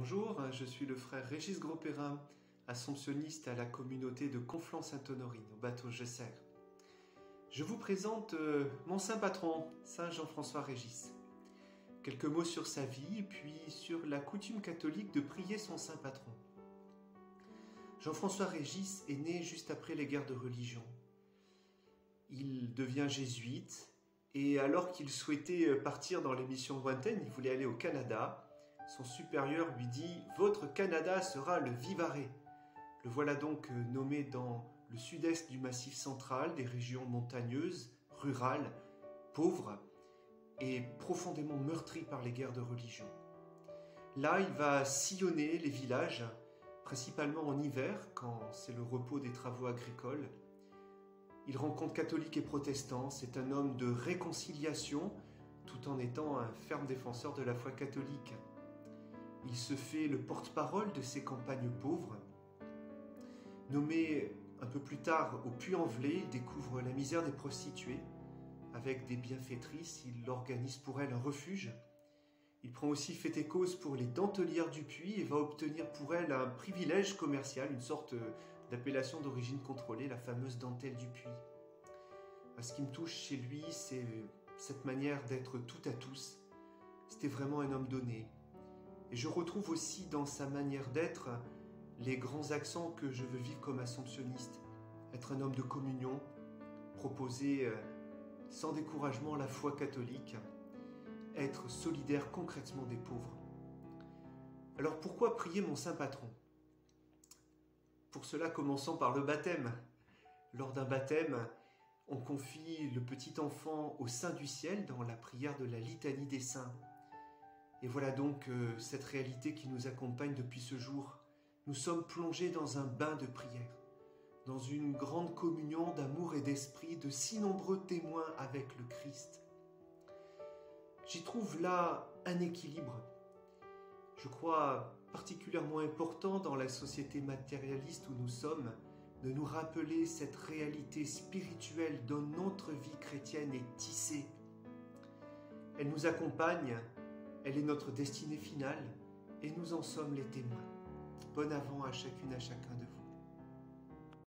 Bonjour, je suis le frère Régis Gros-Perrin, assomptionniste à la communauté de Conflans-Sainte-Honorine, au bateau Gesserre. Je vous présente mon saint patron, Saint Jean-François Régis. Quelques mots sur sa vie, puis sur la coutume catholique de prier son saint patron. Jean-François Régis est né juste après les guerres de religion. Il devient jésuite, et alors qu'il souhaitait partir dans les missions lointaines, il voulait aller au Canada. Son supérieur lui dit « Votre Canada sera le Vivarais ». Le voilà donc nommé dans le sud-est du Massif central, des régions montagneuses, rurales, pauvres et profondément meurtries par les guerres de religion. Là, il va sillonner les villages, principalement en hiver, quand c'est le repos des travaux agricoles. Il rencontre catholiques et protestants, c'est un homme de réconciliation, tout en étant un ferme défenseur de la foi catholique. Il se fait le porte-parole de ces campagnes pauvres. Nommé un peu plus tard au Puy-en-Velay, il découvre la misère des prostituées. Avec des bienfaitrices, il organise pour elles un refuge. Il prend aussi fait et cause pour les dentelières du Puy et va obtenir pour elles un privilège commercial, une sorte d'appellation d'origine contrôlée, la fameuse dentelle du Puy. Ce qui me touche chez lui, c'est cette manière d'être tout à tous. C'était vraiment un homme donné. Et je retrouve aussi dans sa manière d'être les grands accents que je veux vivre comme assomptionniste. Être un homme de communion, proposer sans découragement la foi catholique, être solidaire concrètement des pauvres. Alors pourquoi prier mon saint patron? Pour cela, commençons par le baptême. Lors d'un baptême, on confie le petit enfant au sein du ciel dans la prière de la litanie des saints. Et voilà donc cette réalité qui nous accompagne depuis ce jour. Nous sommes plongés dans un bain de prière, dans une grande communion d'amour et d'esprit, de si nombreux témoins avec le Christ. J'y trouve là un équilibre, je crois particulièrement important dans la société matérialiste où nous sommes, de nous rappeler cette réalité spirituelle dont notre vie chrétienne est tissée. Elle nous accompagne, elle est notre destinée finale et nous en sommes les témoins. Bon avant à chacune, à chacun de vous.